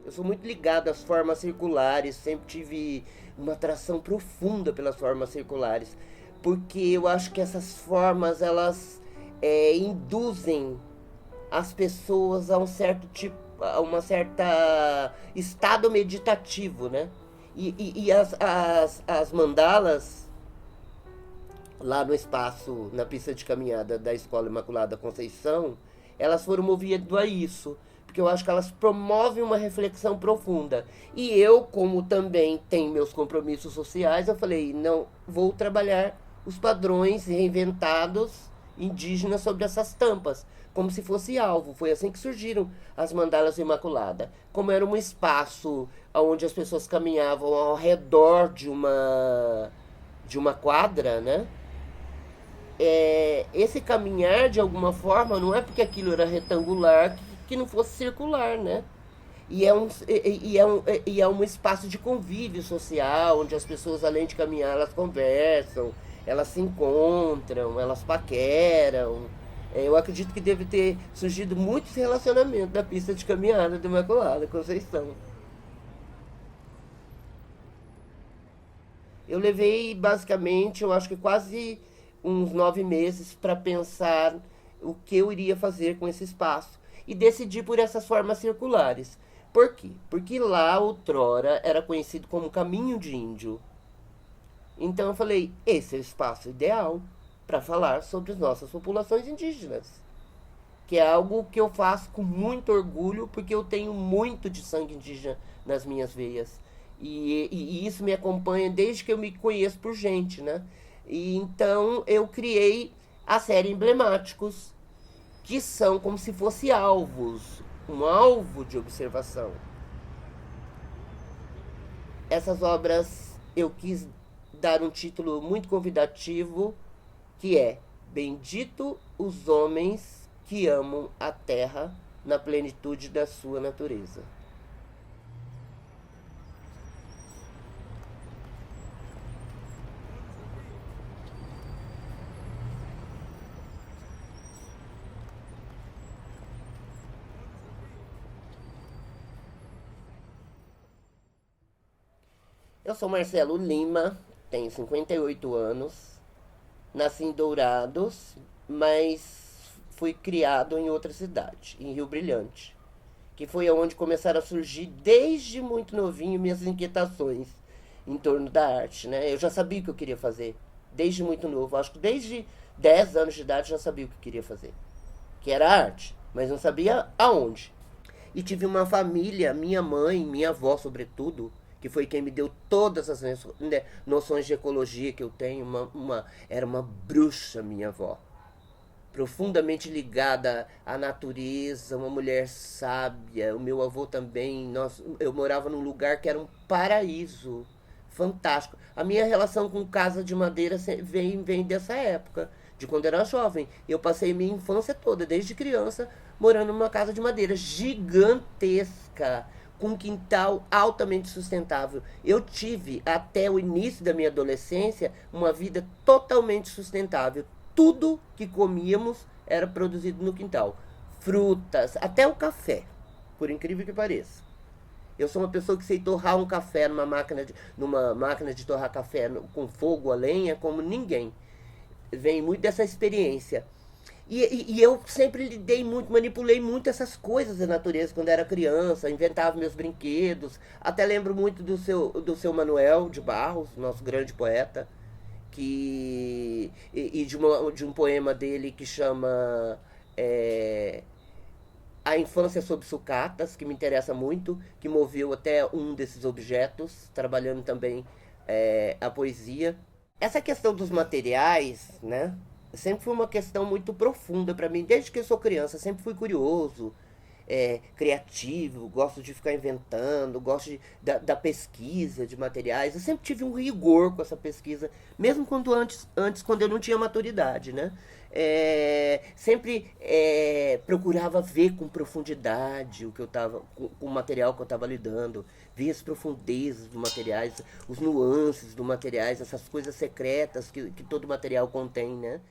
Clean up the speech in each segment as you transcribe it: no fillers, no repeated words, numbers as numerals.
Eu sou muito ligado às formas circulares, sempre tive uma atração profunda pelas formas circulares, porque eu acho que essas formas elas induzem as pessoas a um certo tipo, a uma certa estado meditativo, né? E as mandalas lá no espaço, na pista de caminhada da Escola Imaculada Conceição, elas foram movidas a isso. Porque eu acho que elas promovem uma reflexão profunda. E eu, como também tenho meus compromissos sociais, eu falei, não, vou trabalhar os padrões reinventados indígenas sobre essas tampas, como se fosse alvo. Foi assim que surgiram as mandalas Imaculada. Como era um espaço onde as pessoas caminhavam ao redor de uma quadra, né? Esse caminhar, de alguma forma, não é porque aquilo era retangular que não fosse circular, né? E é um espaço de convívio social, onde as pessoas, além de caminhar, elas conversam, elas se encontram, elas paqueram. Eu acredito que deve ter surgido muitos relacionamentos da pista de caminhada do Imaculada Conceição. Eu levei basicamente, eu acho que quase uns 9 meses para pensar o que eu iria fazer com esse espaço. E decidi por essas formas circulares. Por quê? Porque lá outrora era conhecido como Caminho de Índio. Então eu falei, esse é o espaço ideal para falar sobre as nossas populações indígenas. Que é algo que eu faço com muito orgulho, porque eu tenho muito de sangue indígena nas minhas veias. E isso me acompanha desde que eu me conheço por gente, né? E então eu criei a série Emblemáticos, que são como se fossem alvos, um alvo de observação. Essas obras eu quis dar um título muito convidativo, que é Bendito os homens que amam a terra na plenitude da sua natureza. Eu sou Marcelo Lima, tenho 58 anos, nasci em Dourados, mas fui criado em outra cidade, em Rio Brilhante, que foi onde começaram a surgir desde muito novinho minhas inquietações em torno da arte, né? Eu já sabia o que eu queria fazer desde muito novo, acho que desde 10 anos de idade eu já sabia o que eu queria fazer, que era arte, mas não sabia aonde. E tive uma família, minha mãe, minha avó, sobretudo, que foi quem me deu todas as noções de ecologia que eu tenho. Era uma bruxa, minha avó. Profundamente ligada à natureza, uma mulher sábia. O meu avô também. Eu morava num lugar que era um paraíso. Fantástico. A minha relação com casa de madeira vem dessa época, de quando eu era jovem. Eu passei minha infância toda, desde criança, morando numa casa de madeira gigantesca, com um quintal altamente sustentável. Eu tive, até o início da minha adolescência, uma vida totalmente sustentável. Tudo que comíamos era produzido no quintal. Frutas, até o café, por incrível que pareça. Eu sou uma pessoa que sei torrar um café numa máquina de torrar café com fogo a lenha como ninguém. Vem muito dessa experiência. E eu sempre lidei muito, manipulei muito essas coisas da natureza quando era criança, inventava meus brinquedos. Até lembro muito do seu Manuel de Barros, nosso grande poeta, de um poema dele que chama é, A Infância sob Sucatas, que me interessa muito, que moveu até um desses objetos, trabalhando também a poesia. Essa questão dos materiais, né? Sempre foi uma questão muito profunda para mim, desde que eu sou criança. Sempre fui curioso, criativo, gosto de ficar inventando, gosto da pesquisa de materiais. Eu sempre tive um rigor com essa pesquisa, mesmo antes quando eu não tinha maturidade, né? Sempre procurava ver com profundidade com o material que eu estava lidando, ver as profundezas dos materiais, os nuances dos materiais, essas coisas secretas que todo material contém, né?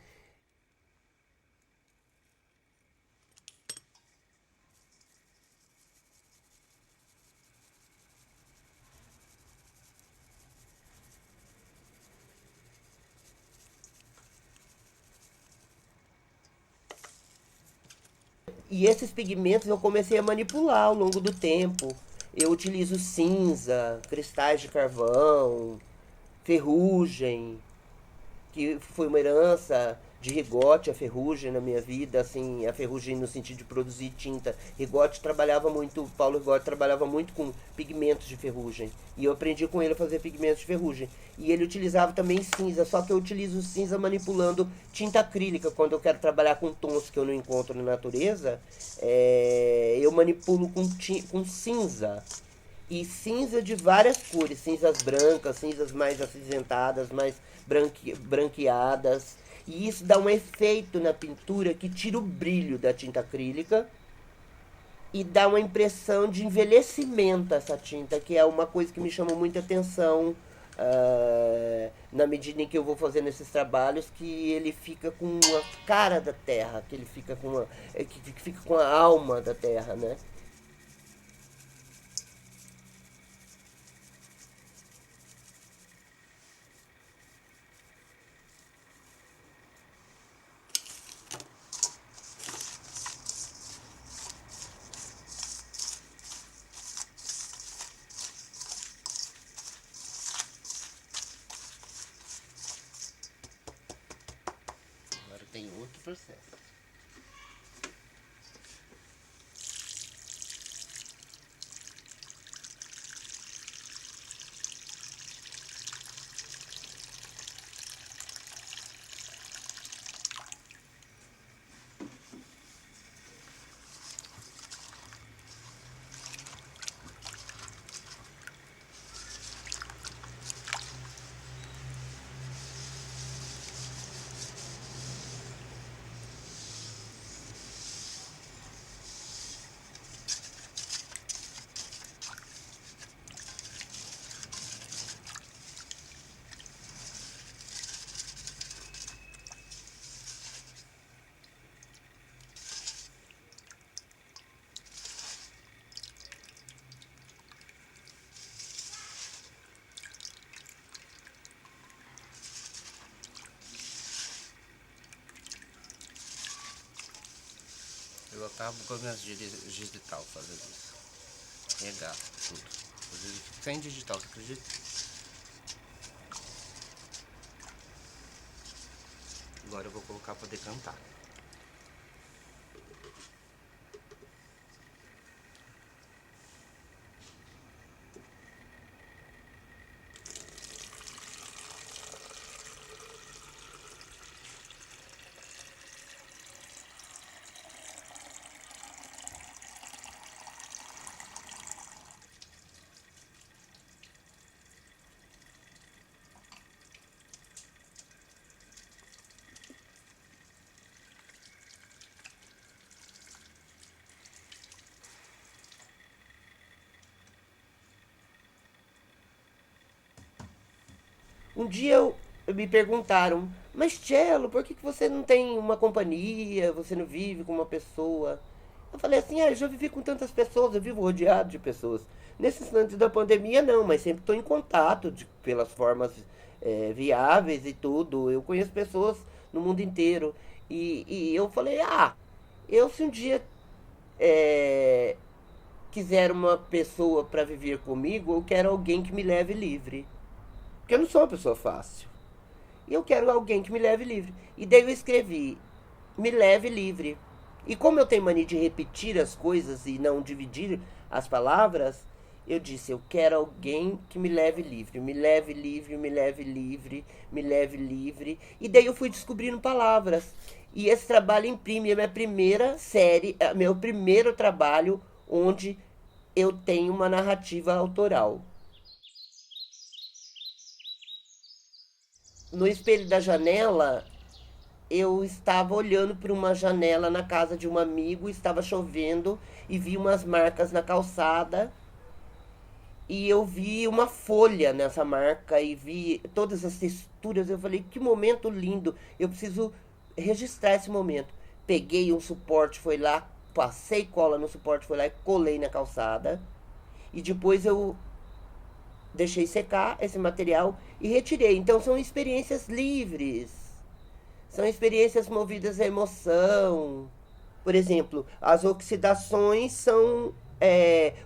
E esses pigmentos eu comecei a manipular ao longo do tempo. Eu utilizo cinza, cristais de carvão, ferrugem, que foi uma herança de Rigotti, a ferrugem na minha vida, assim, a ferrugem no sentido de produzir tinta. Rigotti trabalhava muito, Paulo Rigotti trabalhava muito com pigmentos de ferrugem. E eu aprendi com ele a fazer pigmentos de ferrugem. E ele utilizava também cinza, só que eu utilizo cinza manipulando tinta acrílica. Quando eu quero trabalhar com tons que eu não encontro na natureza, eu manipulo com cinza. E cinza de várias cores, cinzas brancas, cinzas mais acinzentadas, mais branqueadas. E isso dá um efeito na pintura que tira o brilho da tinta acrílica e dá uma impressão de envelhecimento essa tinta, que é uma coisa que me chama muita atenção na medida em que eu vou fazendo esses trabalhos, que ele fica com a cara da terra, que ele fica com que fica com a alma da terra, né? Agora tem outro processo. Eu acabo com as minhas digital fazendo isso. Regaço tudo. Às vezes fica sem digital, você acredita? Agora eu vou colocar pra decantar. Um dia me perguntaram, mas Cello, por que você não tem uma companhia? Você não vive com uma pessoa? Eu falei assim, eu já vivi com tantas pessoas, eu vivo rodeado de pessoas. Nesse instante da pandemia não, mas sempre estou em contato pelas formas viáveis e tudo. Eu conheço pessoas no mundo inteiro. E eu falei, eu se um dia é, quiser uma pessoa para viver comigo, eu quero alguém que me leve livre. Porque eu não sou uma pessoa fácil. E eu quero alguém que me leve livre. E daí eu escrevi, me leve livre. E como eu tenho mania de repetir as coisas e não dividir as palavras, eu disse, eu quero alguém que me leve livre. Me leve livre, me leve livre, me leve livre. E daí eu fui descobrindo palavras. E esse trabalho imprime a minha primeira série, meu primeiro trabalho onde eu tenho uma narrativa autoral. No espelho da janela, eu estava olhando para uma janela na casa de um amigo, estava chovendo e vi umas marcas na calçada e eu vi uma folha nessa marca e vi todas as texturas. Eu falei, que momento lindo, eu preciso registrar esse momento. Peguei um suporte, foi lá, passei cola no suporte, foi lá e colei na calçada. E depois eu deixei secar esse material e retirei. Então são experiências livres. São experiências movidas à emoção. Por exemplo, as oxidações são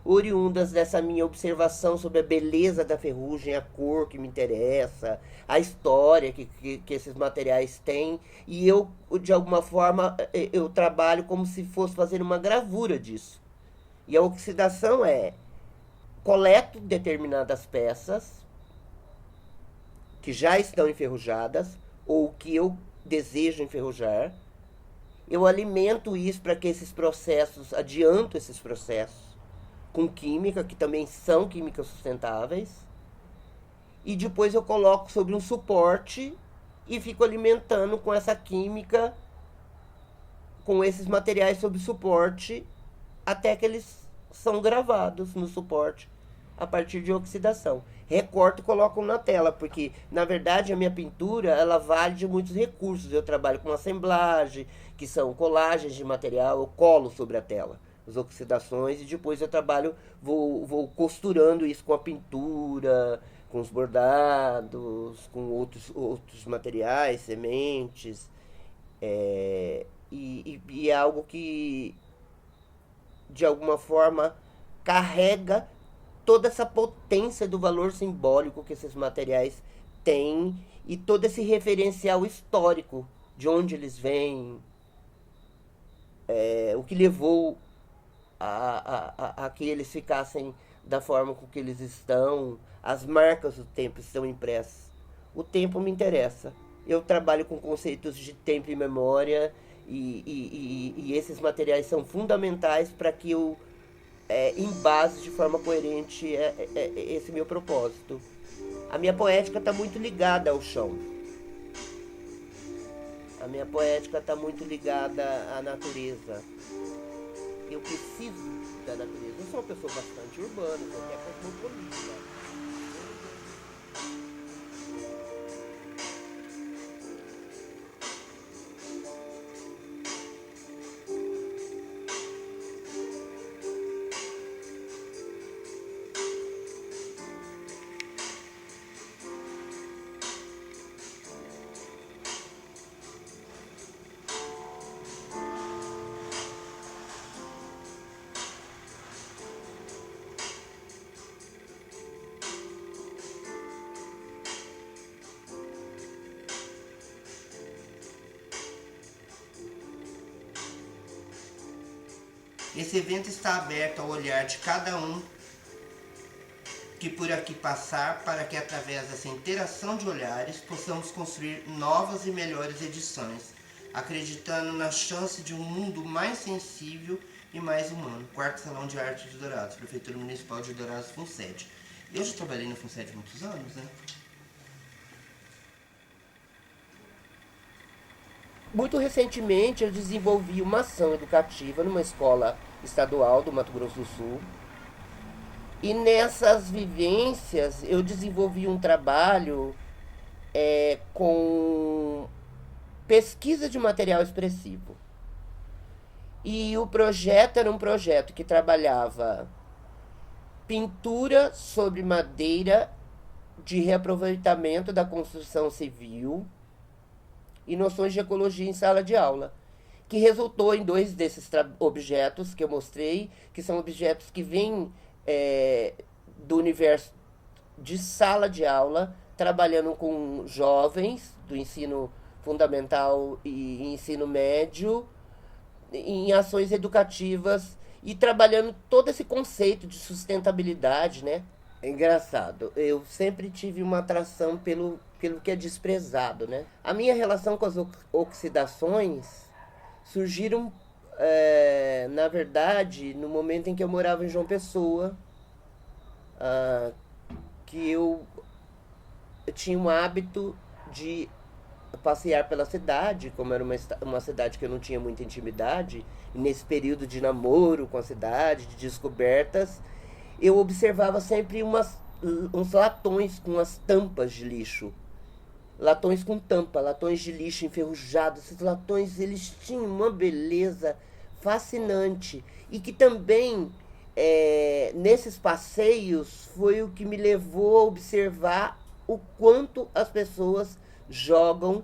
oriundas dessa minha observação sobre a beleza da ferrugem, a cor que me interessa, a história que esses materiais têm. E eu, de alguma forma, eu trabalho como se fosse fazer uma gravura disso. E a oxidação coleto determinadas peças que já estão enferrujadas ou que eu desejo enferrujar. Eu alimento isso para que esses processos, adianto esses processos com química, que também são químicas sustentáveis, e depois eu coloco sobre um suporte e fico alimentando com essa química, com esses materiais sob suporte, até que eles são gravados no suporte a partir de oxidação. Recorto e coloco na tela, porque na verdade a minha pintura ela vale de muitos recursos. Eu trabalho com assemblagem, que são colagens de material, eu colo sobre a tela as oxidações e depois eu trabalho, vou costurando isso com a pintura, com os bordados, com outros materiais, sementes. E é algo que de alguma forma carrega toda essa potência do valor simbólico que esses materiais têm e todo esse referencial histórico de onde eles vêm, o que levou a que eles ficassem da forma com que eles estão, as marcas do tempo estão impressas. O tempo me interessa. Eu trabalho com conceitos de tempo e memória e esses materiais são fundamentais para que eu embase de forma coerente esse meu propósito. A minha poética está muito ligada ao chão. A minha poética está muito ligada à natureza. Eu preciso da natureza. Eu sou uma pessoa bastante urbana, sou até cosmopolita. Esse evento está aberto ao olhar de cada um que por aqui passar, para que através dessa interação de olhares possamos construir novas e melhores edições, acreditando na chance de um mundo mais sensível e mais humano. Quarto Salão de Arte de Dourados, Prefeitura Municipal de Dourados, FUNSED. Eu já trabalhei no FUNSED há muitos anos, né? Muito recentemente eu desenvolvi uma ação educativa numa escola estadual do Mato Grosso do Sul. E nessas vivências eu desenvolvi um trabalho com pesquisa de material expressivo. E o projeto era um projeto que trabalhava pintura sobre madeira de reaproveitamento da construção civil e noções de ecologia em sala de aula, que resultou em dois desses objetos que eu mostrei, que são objetos que vêm do universo de sala de aula, trabalhando com jovens do ensino fundamental e ensino médio, em ações educativas e trabalhando todo esse conceito de sustentabilidade, né? É engraçado, eu sempre tive uma atração pelo que é desprezado, né? A minha relação com as oxidações surgiram, na verdade, no momento em que eu morava em João Pessoa, que eu tinha um hábito de passear pela cidade, como era uma cidade que eu não tinha muita intimidade, e nesse período de namoro com a cidade, de descobertas, eu observava sempre uns latões com as tampas de lixo. Latões com tampa, latões de lixo enferrujados. Esses latões, eles tinham uma beleza fascinante. E que também, nesses passeios, foi o que me levou a observar o quanto as pessoas jogam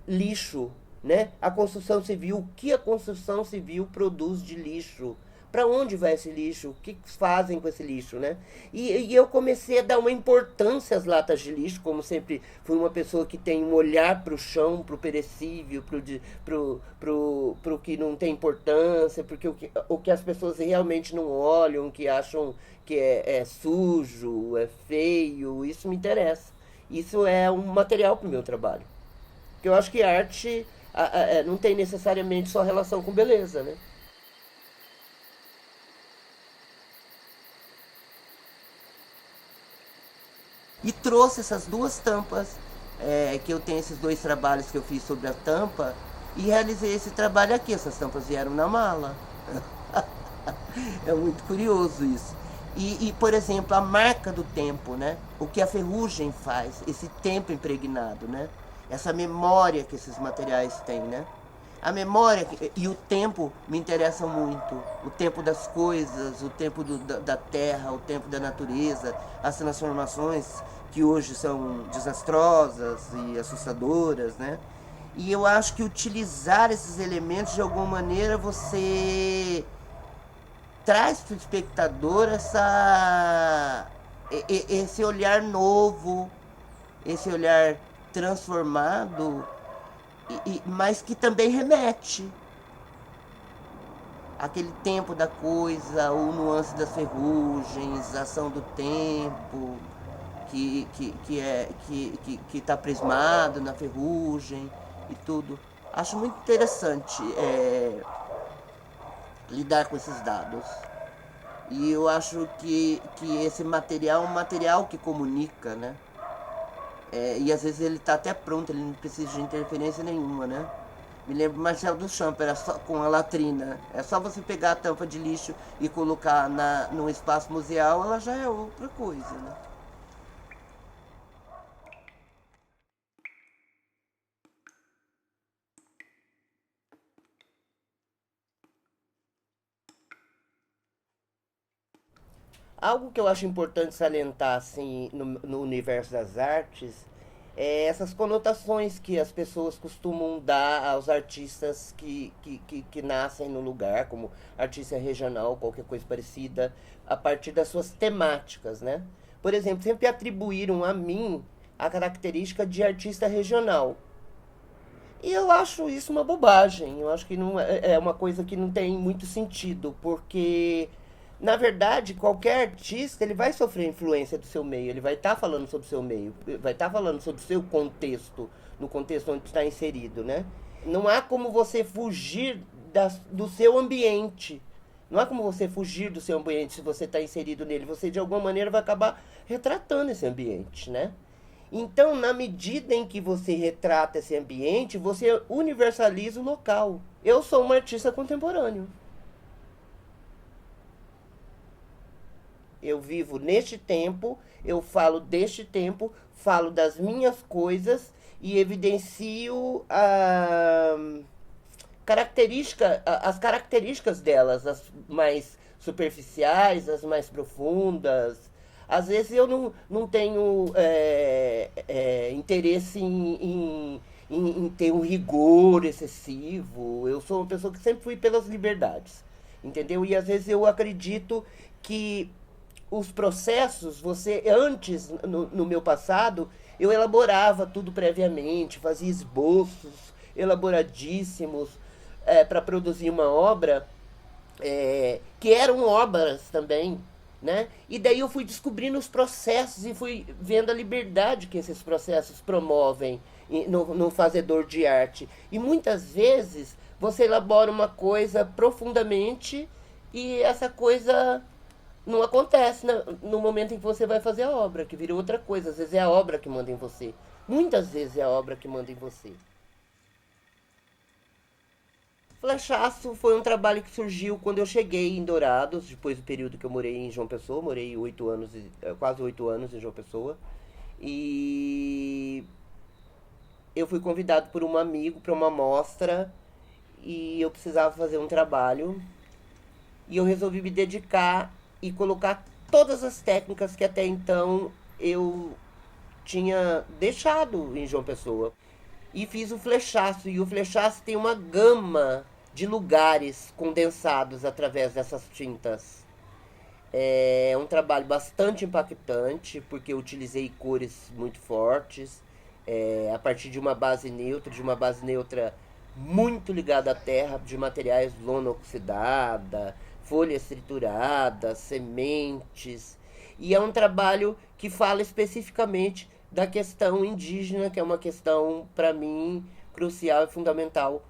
lixo né? A construção civil, o que a construção civil produz de lixo? Para onde vai esse lixo? O que fazem com esse lixo, né? E eu comecei a dar uma importância às latas de lixo, como sempre fui uma pessoa que tem um olhar para o chão, para o perecível, para o que não tem importância, porque o que as pessoas realmente não olham, que acham que é sujo, é feio, isso me interessa. Isso é um material para o meu trabalho. Porque eu acho que arte não tem necessariamente só relação com beleza, né? E trouxe essas duas tampas, que eu tenho esses dois trabalhos que eu fiz sobre a tampa, e realizei esse trabalho aqui. Essas tampas vieram na mala. É muito curioso isso. Por exemplo, a marca do tempo, né? O que a ferrugem faz, esse tempo impregnado, né? Essa memória que esses materiais têm, né? A memória e o tempo me interessam muito. O tempo das coisas, o tempo da terra, o tempo da natureza, as transformações que hoje são desastrosas e assustadoras, né? E eu acho que utilizar esses elementos de alguma maneira você traz para o espectador esse olhar novo, esse olhar transformado, mas que também remete aquele tempo da coisa, o nuance das ferrugens, a ação do tempo, que está prismado na ferrugem e tudo. Acho muito interessante lidar com esses dados. E eu acho que esse material é um material que comunica, né? E às vezes ele está até pronto, ele não precisa de interferência nenhuma, né? Me lembro Marcelo Duchamp, era só com a latrina. É só você pegar a tampa de lixo e colocar num espaço museal, ela já é outra coisa, né? Algo que eu acho importante salientar assim, no universo das artes é essas conotações que as pessoas costumam dar aos artistas que nascem no lugar, como artista regional, qualquer coisa parecida, a partir das suas temáticas, né? Por exemplo, sempre atribuíram a mim a característica de artista regional. E eu acho isso uma bobagem. Eu acho que não é uma coisa que não tem muito sentido, porque na verdade qualquer artista ele vai sofrer influência do seu meio, ele vai estar falando sobre o seu meio, vai estar falando sobre o seu contexto, no contexto onde está inserido, né? Não há como você fugir do seu ambiente. Não há como você fugir do seu ambiente se você está inserido nele. Você de alguma maneira vai acabar retratando esse ambiente, né? Então, na medida em que você retrata esse ambiente, você universaliza o local. Eu sou um artista contemporâneo. Eu vivo neste tempo, eu falo deste tempo, falo das minhas coisas e evidencio as características delas, as mais superficiais, as mais profundas. Às vezes eu não tenho interesse em ter um rigor excessivo. Eu sou uma pessoa que sempre fui pelas liberdades, entendeu? E às vezes eu acredito que os processos, você antes, no meu passado, eu elaborava tudo previamente, fazia esboços elaboradíssimos para produzir uma obra que eram obras também, né? E daí eu fui descobrindo os processos e fui vendo a liberdade que esses processos promovem no fazedor de arte. E muitas vezes você elabora uma coisa profundamente e essa coisa não acontece no momento em que você vai fazer a obra, que vira outra coisa. Às vezes é a obra que manda em você. Muitas vezes é a obra que manda em você. Flechaço foi um trabalho que surgiu quando eu cheguei em Dourados, depois do período que eu morei em João Pessoa. Morei 8 anos, quase 8 anos em João Pessoa. E eu fui convidado por um amigo para uma mostra e eu precisava fazer um trabalho. E eu resolvi me dedicar e colocar todas as técnicas que até então eu tinha deixado em João Pessoa. e fiz o flechaço. E o flechaço tem uma gama de lugares condensados através dessas tintas. É um trabalho bastante impactante, porque eu utilizei cores muito fortes, a partir de uma base neutra muito ligada à terra, de materiais lona oxidada, folhas trituradas, sementes. E é um trabalho que fala especificamente da questão indígena, que é uma questão, para mim, crucial e fundamental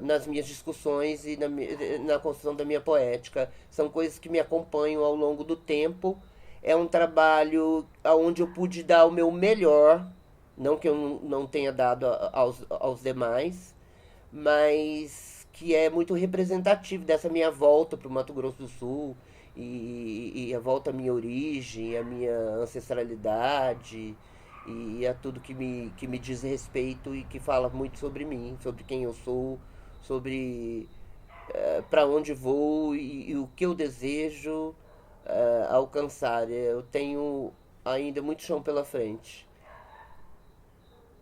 nas minhas discussões e na construção da minha poética. São coisas que me acompanham ao longo do tempo. É um trabalho onde eu pude dar o meu melhor, não que eu não tenha dado aos demais, mas que é muito representativo dessa minha volta para o Mato Grosso do Sul e a volta à minha origem, à minha ancestralidade e a tudo que me diz respeito e que fala muito sobre mim, sobre quem eu sou, sobre para onde vou e o que eu desejo alcançar. Eu tenho ainda muito chão pela frente.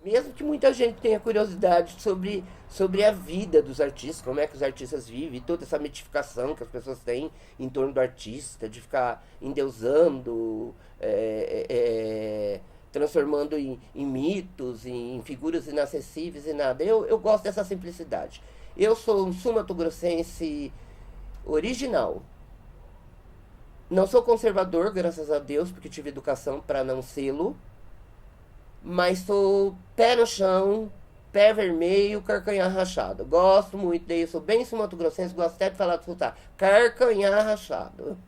Mesmo que muita gente tenha curiosidade sobre a vida dos artistas, como é que os artistas vivem, toda essa mitificação que as pessoas têm em torno do artista, de ficar endeusando, transformando em mitos, em figuras inacessíveis e nada. Eu gosto dessa simplicidade. Eu sou um sul-mato-grossense original. Não sou conservador, graças a Deus, porque tive educação para não sê-lo. Mas sou pé no chão, pé vermelho, carcanhar rachado. Gosto muito daí, sou bem sul-mato-grossense, gosto até de falar de sotaque. Carcanhar rachado.